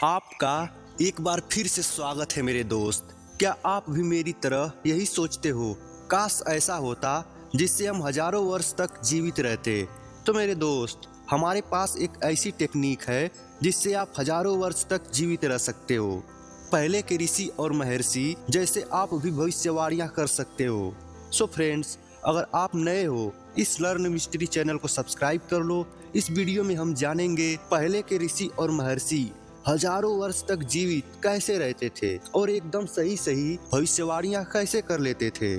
आपका एक बार फिर से स्वागत है मेरे दोस्त। क्या आप भी मेरी तरह यही सोचते हो, काश ऐसा होता जिससे हम हजारों वर्ष तक जीवित रहते। तो मेरे दोस्त, हमारे पास एक ऐसी टेक्निक है जिससे आप हजारों वर्ष तक जीवित रह सकते हो। पहले के ऋषि और महर्षि जैसे आप भी भविष्यवाणियां कर सकते हो। सो फ्रेंड्स, अगर आप नए हो इस लर्न मिस्ट्री चैनल को सब्सक्राइब कर लो। इस वीडियो में हम जानेंगे पहले के ऋषि और महर्षि हजारों वर्ष तक जीवित कैसे रहते थे और एकदम सही सही भविष्यवाणियां कैसे कर लेते थे।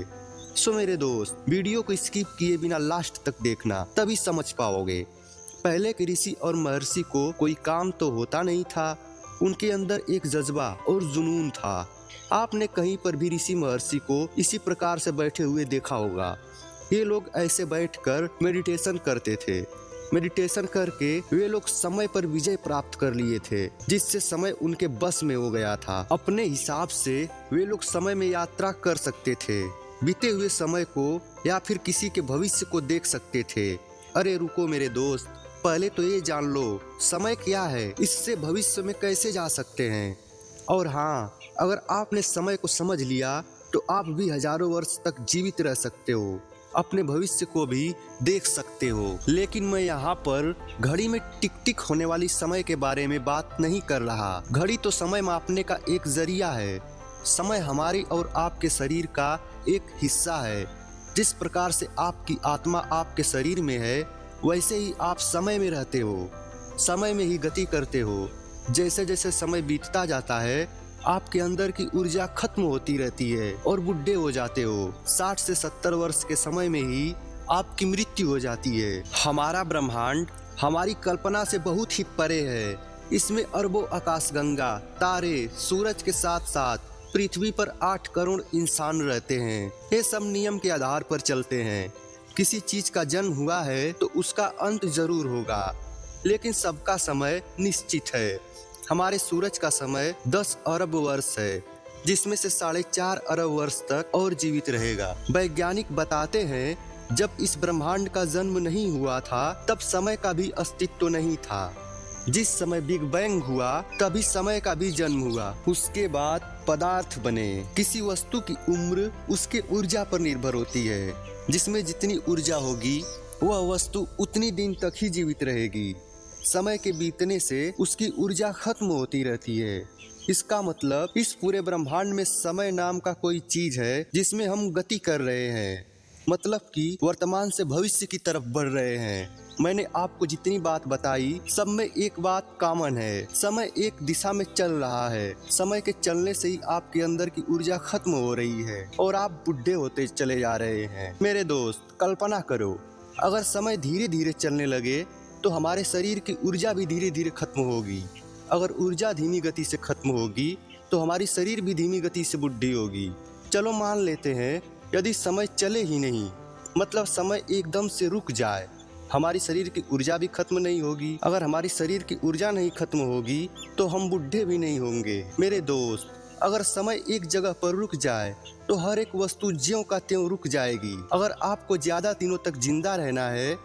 सो मेरे दोस्त, वीडियो को स्किप किए बिना लास्ट तक देखना, तभी समझ पाओगे। पहले के ऋषि और महर्षि को कोई काम तो होता नहीं था, उनके अंदर एक जज्बा और जुनून था। आपने कहीं पर भी ऋषि महर्षि को इसी प्रकार से बैठे हुए देखा होगा। ये लोग ऐसे बैठकर मेडिटेशन करते थे। मेडिटेशन करके वे लोग समय पर विजय प्राप्त कर लिए थे, जिससे समय उनके बस में हो गया था। अपने हिसाब से वे लोग समय में यात्रा कर सकते थे, बीते हुए समय को या फिर किसी के भविष्य को देख सकते थे। अरे रुको मेरे दोस्त, पहले तो ये जान लो समय क्या है, इससे भविष्य में कैसे जा सकते हैं। और हाँ, अगर आपने समय को समझ लिया तो आप भी हजारों वर्ष तक जीवित रह सकते हो, अपने भविष्य को भी देख सकते हो। लेकिन मैं यहाँ पर घड़ी में टिक टिक होने वाली समय के बारे में बात नहीं कर रहा। घड़ी तो समय मापने का एक जरिया है। समय हमारी और आपके शरीर का एक हिस्सा है। जिस प्रकार से आपकी आत्मा आपके शरीर में है, वैसे ही आप समय में रहते हो, समय में ही गति करते हो। जैसे जैसे समय बीतता जाता है, आपके अंदर की ऊर्जा खत्म होती रहती है और बुढ़े हो जाते हो। 60 से 70 वर्ष के समय में ही आपकी मृत्यु हो जाती है। हमारा ब्रह्मांड हमारी कल्पना से बहुत ही परे है। इसमें अरबों आकाशगंगा, तारे, सूरज के साथ साथ पृथ्वी पर 8 करोड़ इंसान रहते हैं। ये सब नियम के आधार पर चलते हैं। किसी चीज का जन्म हुआ है तो उसका अंत जरूर होगा, लेकिन सबका समय निश्चित है। हमारे सूरज का समय 10 अरब वर्ष है, जिसमें से 4.5 अरब वर्ष तक और जीवित रहेगा। वैज्ञानिक बताते हैं जब इस ब्रह्मांड का जन्म नहीं हुआ था, तब समय का भी अस्तित्व नहीं था। जिस समय बिग बैंग हुआ, तभी समय का भी जन्म हुआ। उसके बाद पदार्थ बने। किसी वस्तु की उम्र उसके ऊर्जा पर निर्भर होती है। जिसमें जितनी ऊर्जा होगी, वह वस्तु उतनी दिन तक ही जीवित रहेगी। समय के बीतने से उसकी ऊर्जा खत्म होती रहती है। इसका मतलब इस पूरे ब्रह्मांड में समय नाम का कोई चीज है जिसमें हम गति कर रहे हैं। मतलब कि वर्तमान से भविष्य की तरफ बढ़ रहे हैं। मैंने आपको जितनी बात बताई, सब में एक बात कॉमन है। समय एक दिशा में चल रहा है। समय के चलने से ही आपके अंदर की ऊर्जा खत्म हो रही है और आप बुढ़े होते चले जा रहे हैं। मेरे दोस्त, कल्पना करो, अगर समय धीरे धीरे चलने लगे तो हमारे शरीर की ऊर्जा भी धीरे धीरे खत्म होगी। अगर ऊर्जा धीमी गति से खत्म होगी तो हमारी शरीर भी धीमी गति से बुढ़ी होगी। चलो मान लेते हैं यदि समय चले ही नहीं, मतलब समय एकदम से रुक जाए, हमारी शरीर की ऊर्जा भी खत्म नहीं होगी। अगर हमारी शरीर की ऊर्जा नहीं खत्म होगी तो हम बुढ़े भी नहीं होंगे। मेरे दोस्त, अगर समय एक जगह पर रुक जाए तो हर एक वस्तु ज्यों का त्यों रुक जाएगी। अगर आपको ज्यादा दिनों तक जिंदा रहना है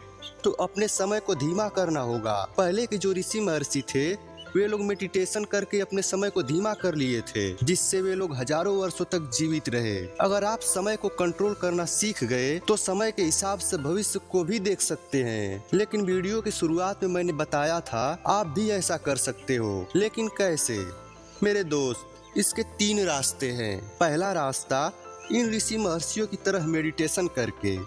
तो अपने समय को धीमा करना होगा। पहले के जो ऋषि महर्षि थे, वे लोग मेडिटेशन करके अपने समय को धीमा कर लिए थे, जिससे वे लोग हजारों वर्षों तक जीवित रहे। अगर आप समय को कंट्रोल करना सीख गए तो समय के हिसाब से भविष्य को भी देख सकते हैं। लेकिन वीडियो की शुरुआत में मैंने बताया था, आप भी ऐसा कर सकते हो। लेकिन कैसे? मेरे दोस्त, इसके 3 रास्ते हैं। पहला रास्ता इन ऋषि महर्षियों की तरह मेडिटेशन करके,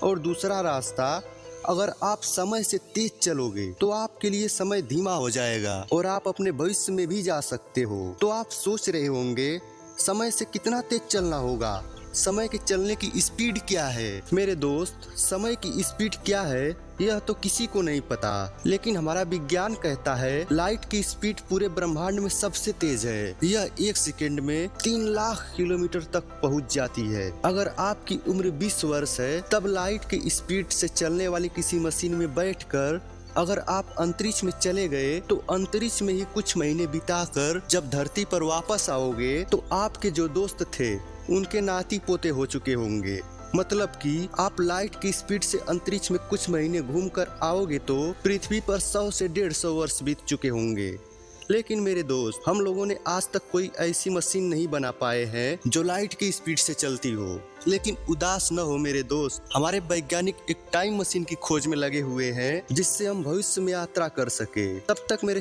और दूसरा रास्ता, अगर आप समय से तेज चलोगे तो आपके लिए समय धीमा हो जाएगा और आप अपने भविष्य में भी जा सकते हो। तो आप सोच रहे होंगे समय से कितना तेज चलना होगा, समय के चलने की स्पीड क्या है? मेरे दोस्त, समय की स्पीड क्या है यह तो किसी को नहीं पता, लेकिन हमारा विज्ञान कहता है लाइट की स्पीड पूरे ब्रह्मांड में सबसे तेज है। यह 1 सेकेंड में 3 लाख किलोमीटर तक पहुंच जाती है। अगर आपकी उम्र 20 वर्ष है, तब लाइट की स्पीड से चलने वाली किसी मशीन में बैठकर अगर आप अंतरिक्ष में चले गए तो अंतरिक्ष में ही कुछ महीने बिताकर जब धरती पर वापस आओगे तो आपके जो दोस्त थे उनके नाती पोते हो चुके होंगे। मतलब कि आप लाइट की स्पीड से अंतरिक्ष में कुछ महीने घूमकर आओगे तो पृथ्वी पर 100 से 150 वर्ष बीत चुके होंगे। लेकिन मेरे दोस्त, हम लोगों ने आज तक कोई ऐसी मशीन नहीं बना पाए हैं जो लाइट की स्पीड से चलती हो। लेकिन उदास न हो मेरे दोस्त, हमारे वैज्ञानिक एक टाइम मशीन की खोज में लगे हुए हैं जिससे हम भविष्य में यात्रा कर सके। तब तक मेरे